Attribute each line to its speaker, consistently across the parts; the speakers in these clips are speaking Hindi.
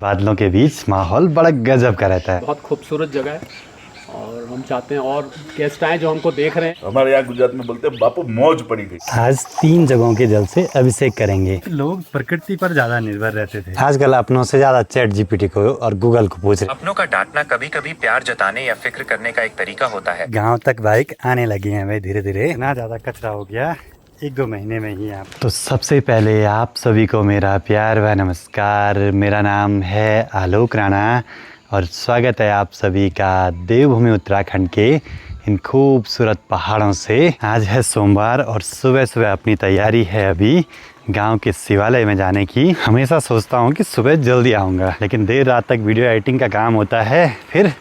Speaker 1: बादलों के बीच माहौल बड़ा गजब का रहता है।
Speaker 2: बहुत खूबसूरत जगह है और हम चाहते हैं और गेस्ट आए जो हमको देख रहे हैं।
Speaker 3: हमारे यहाँ गुजरात में बोलते हैं बापू मौज पड़ी गई।
Speaker 1: आज 3 जगहों के जल से अभिषेक करेंगे। लोग प्रकृति पर ज्यादा निर्भर रहते थे, आजकल अपनों से ज्यादा चैट जीपीटी को और गूगल को पूछ रहे।
Speaker 4: अपनों का डांटना कभी कभी प्यार जताने या फिक्र करने का एक तरीका होता है।
Speaker 1: गाँव तक बाइक आने लगी है भाई, धीरे धीरे इतना ज्यादा कचरा हो गया 1-2 महीने में ही। आप तो सबसे पहले आप सभी को मेरा प्यार व नमस्कार। मेरा नाम है आलोक राणा और स्वागत है आप सभी का देवभूमि उत्तराखंड के इन खूबसूरत पहाड़ों से। आज है सोमवार और सुबह सुबह अपनी तैयारी है अभी गांव के शिवालय में जाने की। हमेशा सोचता हूं कि सुबह जल्दी आऊंगा, लेकिन देर रात तक वीडियो एडिटिंग का काम होता है, फिर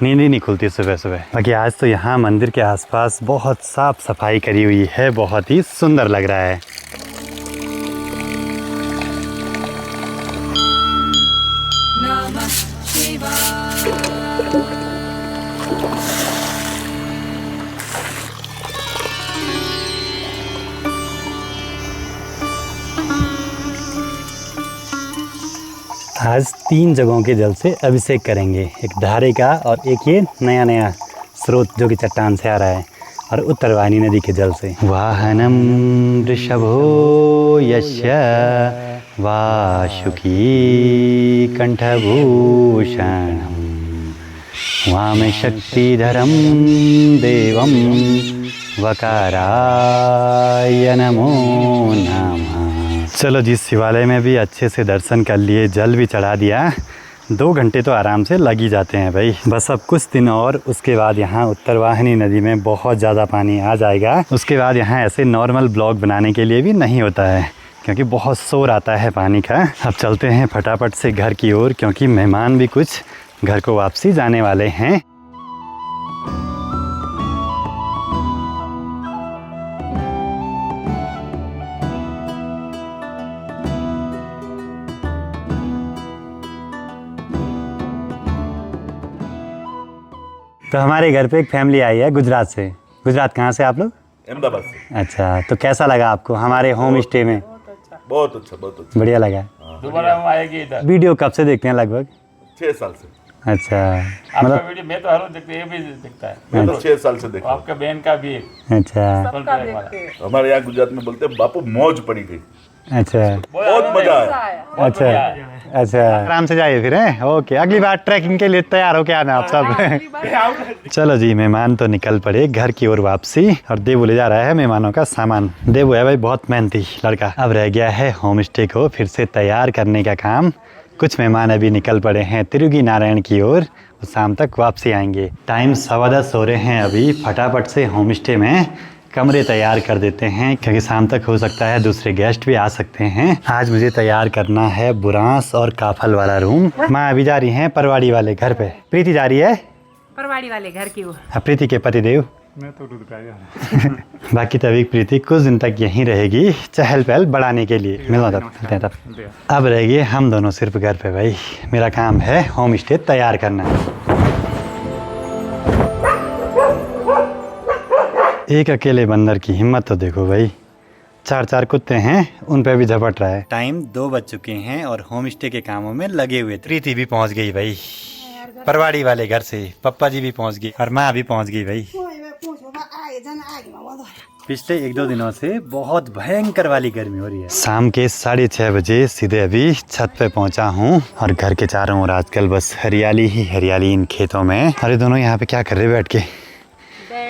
Speaker 1: नींद ही नहीं खुलती सुबह सुबह। बाकी आज तो यहाँ मंदिर के आसपास बहुत साफ सफाई करी हुई है, बहुत ही सुंदर लग रहा है। आज 3 जगहों के जल से अभिषेक करेंगे, एक धारे का और एक ये नया स्रोत जो कि चट्टान से आ रहा है, और उत्तरवाहिनी नदी के जल से। वाहनम वृषभो यस्य वाशुकी कंठभूषणम् वामे शक्तिधरं देवं वकाराय नमो नमः। चलो जी, शिवालय में भी अच्छे से दर्शन कर लिए, जल भी चढ़ा दिया। 2 घंटे तो आराम से लग ही जाते हैं भाई। बस अब कुछ दिन और, उसके बाद यहाँ उत्तरवाहिनी नदी में बहुत ज़्यादा पानी आ जाएगा। उसके बाद यहाँ ऐसे नॉर्मल ब्लॉग बनाने के लिए भी नहीं होता है, क्योंकि बहुत शोर आता है पानी का। अब चलते हैं फटाफट से घर की ओर, क्योंकि मेहमान भी कुछ घर को वापसी जाने वाले हैं। तो हमारे घर पे एक फैमिली आई है गुजरात से। गुजरात कहाँ से आप लोग?
Speaker 3: अहमदाबाद से।
Speaker 1: अच्छा, तो कैसा लगा आपको हमारे होम स्टे में?
Speaker 3: बहुत अच्छा
Speaker 1: बढ़िया लगा।
Speaker 2: दोबारा हम आएंगे इधर।
Speaker 1: वीडियो कब से देखते हैं? लगभग
Speaker 3: 6 साल से।
Speaker 1: अच्छा,
Speaker 2: आपका
Speaker 1: मतलब
Speaker 2: वीडियो मैं तो हर रोज देखते, ये भी देखता है।
Speaker 3: मैं तो 6 साल से देखता हूँ।
Speaker 2: आपका बहन का भी
Speaker 1: अच्छा
Speaker 3: हमारे यहाँ गुजरात में बोलते हैं बापू मौज पड़ी गई।
Speaker 1: अच्छा
Speaker 3: बहुत मजा आया।
Speaker 1: अच्छा अच्छा, आराम से जाइए फिर हैं। ओके, अगली बार ट्रैकिंग के लिए तैयार हो के आना आप सब। चलो जी, मेहमान तो निकल पड़े घर की ओर वापसी, और देवू ले जा रहा है मेहमानों का सामान। देवू है भाई बहुत मेहनती लड़का। अब रह गया है होम स्टे को फिर से तैयार करने का काम। कुछ मेहमान अभी निकल पड़े हैं तिरुगी नारायण की ओर, शाम तक वापसी आएंगे। टाइम 10:15 हो रहे हैं अभी। फटाफट से होम स्टे में कमरे तैयार कर देते हैं, क्योंकि शाम तक हो सकता है दूसरे गेस्ट भी आ सकते हैं। आज मुझे तैयार करना है बुरांस और काफल वाला रूम। माँ अभी जा रही हैं परवाड़ी वाले घर पे। प्रीति जा रही है
Speaker 5: परवाड़ी वाले घर की ओर।
Speaker 1: प्रीति के पतिदेव। मैं तो बाकी तभी प्रीति कुछ दिन तक यहीं रहेगी, चहल पहल बढ़ाने के लिए। मिलना तब। अब रह गए हम दोनों सिर्फ घर पे भाई। मेरा काम है होम स्टे तैयार करना। एक अकेले बंदर की हिम्मत तो देखो भाई। 4 कुत्ते हैं, उन पे भी झपट रहा है। टाइम 2 बज चुके हैं और होम स्टे के कामों में लगे हुए। प्रीति भी पहुंच गई भाई परवाड़ी वाले घर से। पप्पा जी भी पहुंच गई और माँ भी पहुंच गई भाई। पिछले 1-2 दिनों से बहुत भयंकर वाली गर्मी हो रही है। शाम के 6:30 बजे सीधे अभी छत पे पहुंचा हूं, और घर के चारों ओर आजकल बस हरियाली ही हरियाली इन खेतों में। अरे दोनों यहाँ पे क्या कर रहे बैठ के?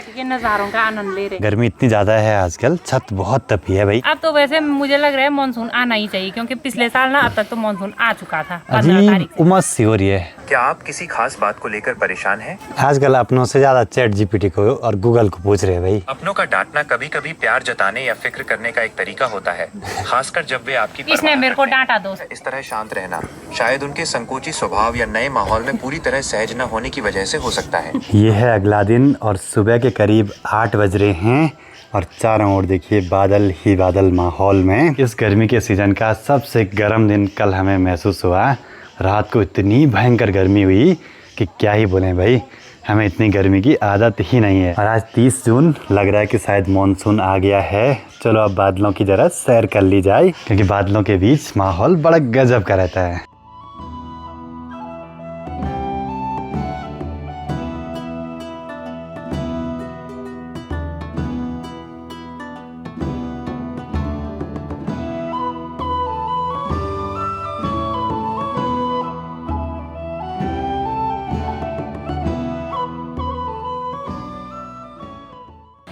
Speaker 5: के नज़ारों का आनंद ले रहे।
Speaker 1: गर्मी इतनी ज्यादा है आजकल, छत बहुत तपी है भाई।
Speaker 5: अब तो वैसे मुझे लग रहा है मानसून आना ही चाहिए, क्योंकि पिछले साल ना अब तक तो मानसून आ चुका था। 15
Speaker 1: अजीब
Speaker 5: तारीख से
Speaker 1: उमस सी हो रही है।
Speaker 4: क्या आप किसी खास बात को लेकर परेशान हैं?
Speaker 1: आजकल अपनों से ज्यादा चैट जीपीटी को और गूगल को पूछ रहे हैं भाई।
Speaker 4: अपनों का डांटना कभी कभी प्यार जताने या फिक्र करने का एक तरीका होता है, खासकर जब वे आपकी
Speaker 5: इसने
Speaker 4: परवाह
Speaker 5: मेरे को
Speaker 4: करते हैं।
Speaker 5: डांटा दोस्त।
Speaker 4: इस तरह शांत रहना शायद उनके संकोची स्वभाव या नए माहौल में पूरी तरह सहज न होने की वजह से हो सकता है।
Speaker 1: ये है अगला दिन और सुबह के करीब 8 बज रहे हैं, और चारों ओर देखिए बादल ही बादल माहौल में। इस गर्मी के सीजन का सबसे गर्म दिन कल हमें महसूस हुआ। रात को इतनी भयंकर गर्मी हुई कि क्या ही बोलें भाई। हमें इतनी गर्मी की आदत ही नहीं है। और आज 30 जून, लग रहा है कि शायद मानसून आ गया है। चलो अब बादलों की जरा सैर कर ली जाए, क्योंकि बादलों के बीच माहौल बड़ा गजब का रहता है।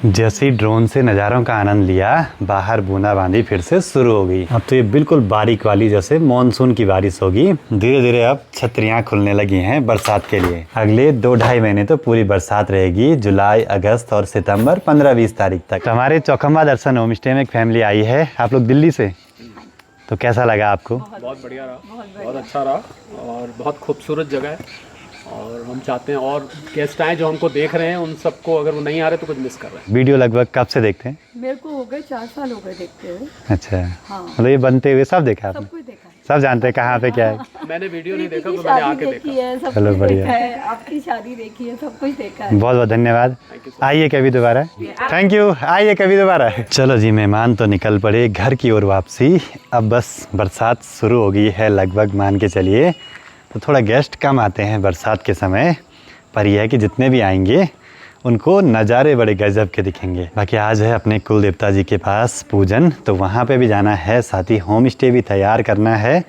Speaker 1: जैसे ही ड्रोन से नज़ारों का आनंद लिया, बाहर बूंदाबांदी फिर से शुरू हो गई। अब तो ये बिल्कुल बारीक वाली जैसे मॉनसून की बारिश होगी। धीरे धीरे अब छतरियां खुलने लगी हैं बरसात के लिए। अगले 2-2.5 महीने तो पूरी बरसात रहेगी, जुलाई, अगस्त और सितंबर 15-20 तारीख तक। तो हमारे चौखंबा दर्शन होम स्टे में एक फैमिली आई है, आप लोग दिल्ली से, तो कैसा लगा आपको?
Speaker 2: बहुत बढ़िया रहा, बहुत अच्छा रहा और बहुत खूबसूरत जगह है। और हम चाहते हैं और गेस्ट आए जो हमको देख रहे हैं, उन सबको अगर वो नहीं आ रहे तो कुछ मिस कर रहे हैं।
Speaker 1: वीडियो लगभग कब से देखते हैं?
Speaker 6: मेरे को हो गए 4 साल हो गए देखते हुए।
Speaker 1: अच्छा,
Speaker 6: हाँ।
Speaker 1: मतलब ये बनते हुए सब देखा आपने?
Speaker 6: सब कुछ देखा है।
Speaker 1: सब जानते हैं कहाँ पे क्या है?
Speaker 2: मैंने वीडियो नहीं देखा
Speaker 6: प्रीति
Speaker 2: तो
Speaker 6: की
Speaker 2: मैंने
Speaker 6: शादी
Speaker 2: आके
Speaker 6: देखी
Speaker 2: देखा।
Speaker 6: है, सब
Speaker 1: चलो
Speaker 6: कुछ
Speaker 1: बढ़िया।
Speaker 6: देखा है, आपकी शादी देखी है, सब कुछ देखा है।
Speaker 1: बहुत बहुत धन्यवाद। आइए कभी दोबारा। थैंक यू, आइए कभी दोबारा। चलो जी, मेहमान तो निकल पड़े घर की ओर वापसी। अब बस बरसात शुरू हो गई है लगभग, मान के चलिए। तो थोड़ा गेस्ट कम आते हैं बरसात के समय, पर यह है कि जितने भी आएंगे उनको नज़ारे बड़े गजब के दिखेंगे। बाकी आज है अपने कुल देवता जी के पास पूजन, तो वहाँ पे भी जाना है, साथ ही होम स्टे भी तैयार करना है,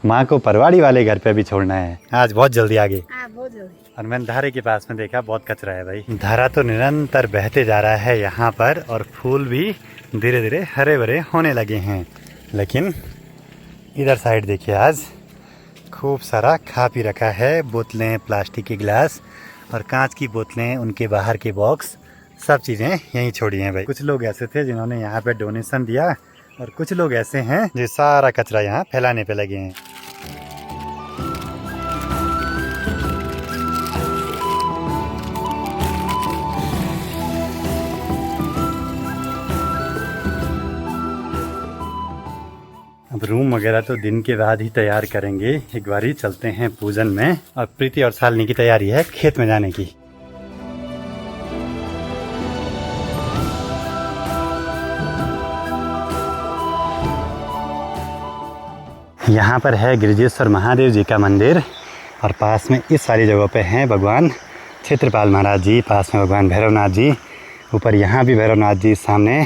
Speaker 1: माँ को परवाड़ी वाले घर पे भी छोड़ना है। आज बहुत जल्दी आ गए।
Speaker 6: बहुत जल्दी।
Speaker 1: और मैंने धारे के पास में देखा, बहुत कचरा है भाई। धारा तो निरंतर बहते जा रहा है यहाँ पर, और फूल भी धीरे धीरे हरे भरे होने लगे हैं। लेकिन इधर साइड देखिए, आज खूब सारा खा पी रखा है, बोतलें, प्लास्टिक के गिलास और कांच की बोतलें, उनके बाहर के बॉक्स, सब चीज़ें यहीं छोड़ी हैं भाई। कुछ लोग ऐसे थे जिन्होंने यहाँ पे डोनेशन दिया, और कुछ लोग ऐसे हैं जो सारा कचरा यहाँ फैलाने पे लगे हैं। अब रूम वगैरह तो दिन के बाद ही तैयार करेंगे, एक बार ही चलते हैं पूजन में। और प्रीति और शालिनी की तैयारी है खेत में जाने की। यहाँ पर है गिरिजेश्वर महादेव जी का मंदिर, और पास में इस सारी जगहों पे हैं भगवान क्षेत्रपाल महाराज जी, पास में भगवान भैरवनाथ जी, ऊपर यहाँ भी भैरवनाथ जी, सामने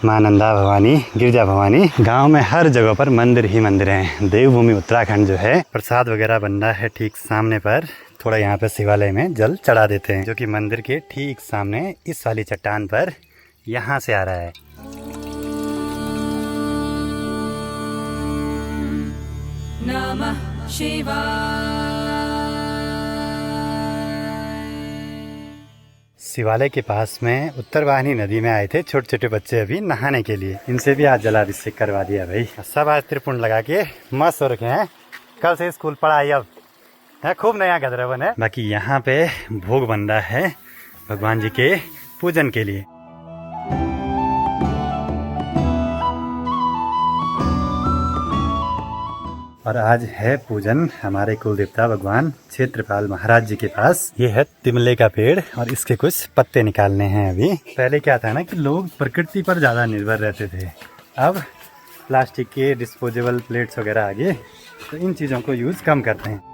Speaker 1: माँ नंदा भवानी, गिरजा भवानी। गांव में हर जगह पर मंदिर ही मंदिर हैं। देवभूमि उत्तराखंड जो है, प्रसाद वगैरह बन रहा है ठीक सामने पर। थोड़ा यहाँ पे शिवालय में जल चढ़ा देते हैं, जो कि मंदिर के ठीक सामने इस वाली चट्टान पर यहाँ से आ रहा है।
Speaker 7: नमः शिवाय।
Speaker 1: शिवालय के पास में उत्तरवाहिनी नदी में आए थे छोटे छोटे बच्चे अभी नहाने के लिए, इनसे भी आज जलाभिषेक करवा दिया भाई। सब आज त्रिपुंड लगा के मस्त हो रखे हैं। कल से स्कूल पढ़ाई अब है, खूब नया गदरा बन है। बाकी यहाँ पे भोग बन रहा है भगवान जी के पूजन के लिए। और आज है पूजन हमारे कुल देवता भगवान क्षेत्रपाल महाराज जी के पास। ये है तिमले का पेड़, और इसके कुछ पत्ते निकालने हैं अभी। पहले क्या था ना कि लोग प्रकृति पर ज़्यादा निर्भर रहते थे, अब प्लास्टिक के डिस्पोजेबल प्लेट्स वगैरह आ गए, तो इन चीज़ों को यूज़ कम करते हैं।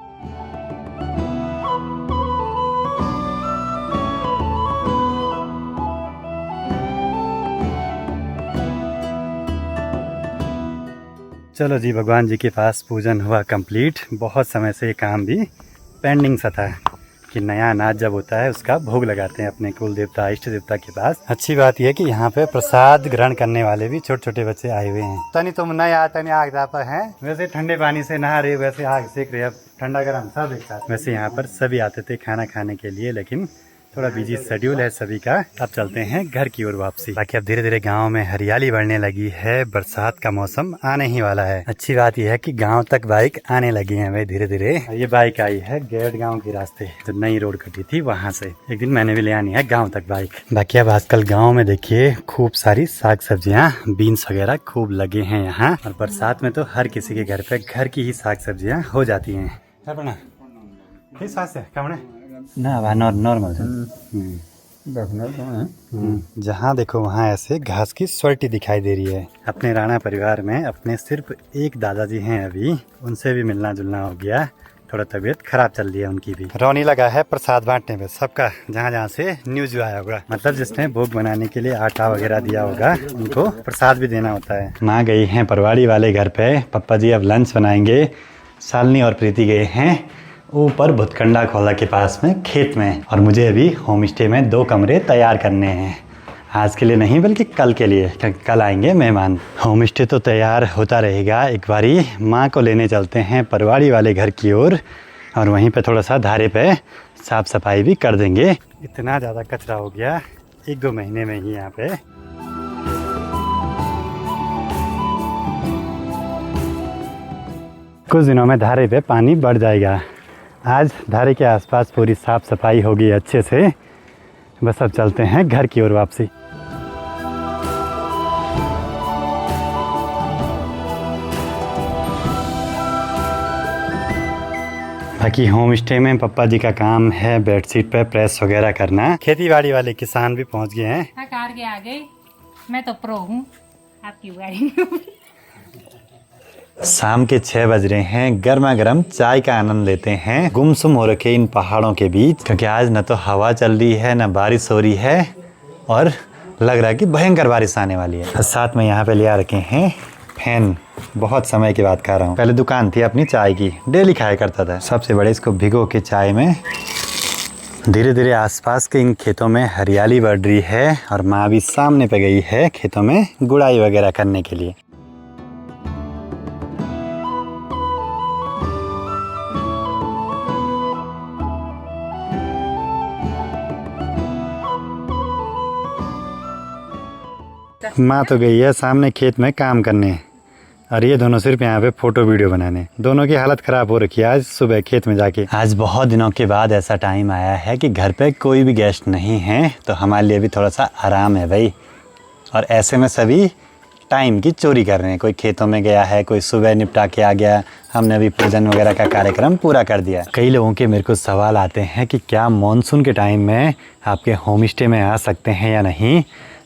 Speaker 1: चलो जी, भगवान जी के पास पूजन हुआ कंप्लीट। बहुत समय से ये काम भी पेंडिंग सा था कि नया अनाज जब होता है उसका भोग लगाते हैं अपने कुल देवता इष्ट देवता के पास। अच्छी बात यह है कि यहाँ पे प्रसाद ग्रहण करने वाले भी छोटे छोटे बच्चे आए हुए हैं। तनी तुम नया तनी आग दापा है, वैसे ठंडे पानी से नहा रहे, वैसे आग सेक रहे, अब ठंडा गर्म सब एक साथ। वैसे यहाँ पर सभी आते थे खाना खाने के लिए, लेकिन थोड़ा बिजी शेड्यूल है सभी का। अब चलते हैं घर की ओर वापसी। बाकी अब धीरे धीरे गांव में हरियाली बढ़ने लगी है, बरसात का मौसम आने ही वाला है। अच्छी बात यह है कि गांव तक बाइक आने लगी है भाई धीरे धीरे। ये बाइक आई है गेट गांव के रास्ते, जो नई रोड कटी थी वहां से। एक दिन मैंने भी ले आनी है गाँव तक बाइक। बाकी अब आजकल गाँव में देखिए खूब सारी साग सब्जियाँ, बीन्स वगैरह खूब लगे हैं यहाँ। और बरसात में तो हर किसी के घर पे घर की ही साग सब्जियाँ हो जाती हैं। ना नॉर्मल जहाँ देखो वहाँ ऐसे घास की सोल्टी दिखाई दे रही है। अपने राणा परिवार में अपने सिर्फ एक दादाजी हैं अभी, उनसे भी मिलना जुलना हो गया। थोड़ा तबीयत खराब चल रही है उनकी भी। रौनी लगा है प्रसाद बांटने पे सबका, जहाँ जहाँ से न्यूज आया होगा, मतलब जिसने भोग बनाने के लिए आटा वगैरह दिया होगा उनको प्रसाद भी देना होता है। माँ गई हैं परवाड़ी वाले घर पे, पापा जी अब लंच बनाएंगे। शालिनी और प्रीति गए हैं ऊपर भुतकंडा खोला के पास में खेत में, और मुझे अभी होम स्टे में 2 कमरे तैयार करने हैं। आज के लिए नहीं बल्कि कल के लिए, क्योंकि कल आएंगे मेहमान। होम स्टे तो तैयार होता रहेगा। एक बारी माँ को लेने चलते हैं परवाड़ी वाले घर की ओर और वहीं पे थोड़ा सा धारे पे साफ़ सफाई भी कर देंगे। इतना ज़्यादा कचरा हो गया 1-2 महीने में ही यहाँ पे। कुछ दिनों में धारे पे पानी बढ़ जाएगा। आज धारे के आसपास पूरी साफ़ सफाई होगी अच्छे से। बस अब चलते हैं घर की ओर वापसी। बाकी होम स्टे में पप्पा जी का काम है बेडशीट पे प्रेस वगैरह करना। खेती बाड़ी वाले किसान भी पहुंच गए हैं।
Speaker 5: हाँ, कार के आ गई। मैं तो प्रो हूँ, आपकी गाड़ी में।
Speaker 1: शाम के 6 बज रहे हैं। गर्मा गर्म चाय का आनंद लेते हैं गुमसुम हो रखे इन पहाड़ों के बीच, क्योंकि आज न तो हवा चल रही है न बारिश हो रही है और लग रहा है कि भयंकर बारिश आने वाली है। साथ में यहाँ पे लिया रखे हैं फैन। बहुत समय के बाद खा रहा हूँ। पहले दुकान थी अपनी चाय की, डेली खाया करता था। सबसे बड़े इसको भिगो के चाय में। धीरे धीरे आसपास के इन खेतों में हरियाली बढ़ रही है और माँ भी सामने पे गई है खेतों में गुड़ाई वगैरह करने के लिए। माँ तो गई है सामने खेत में काम करने और ये दोनों सिर्फ यहाँ पे फोटो वीडियो बनाने। दोनों की हालत ख़राब हो रखी है आज सुबह खेत में जाके। आज बहुत दिनों के बाद ऐसा टाइम आया है कि घर पे कोई भी गेस्ट नहीं है, तो हमारे लिए भी थोड़ा सा आराम है भाई। और ऐसे में सभी टाइम की चोरी कर रहे हैं। कोई खेतों में गया है, कोई सुबह निपटा के आ गया। हमने अभी पूजन वगैरह का कार्यक्रम पूरा कर दिया। कई लोगों के मेरे को सवाल आते हैं कि क्या मानसून के टाइम में आपके होम स्टे में आ सकते हैं या नहीं।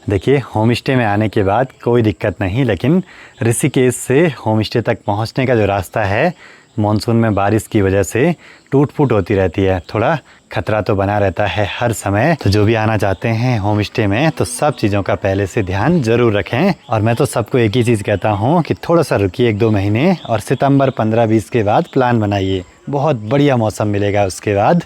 Speaker 1: देखिए, होम स्टे में आने के बाद कोई दिक्कत नहीं, लेकिन ऋषिकेश से होम स्टे तक पहुंचने का जो रास्ता है मानसून में बारिश की वजह से टूट फूट होती रहती है। थोड़ा खतरा तो बना रहता है हर समय। तो जो भी आना चाहते हैं होम स्टे में तो सब चीज़ों का पहले से ध्यान ज़रूर रखें। और मैं तो सबको एक ही चीज़ कहता हूँ कि थोड़ा सा रुकिए 1-2 महीने और सितंबर 15-20 के बाद प्लान बनाइए। बहुत बढ़िया मौसम मिलेगा उसके बाद।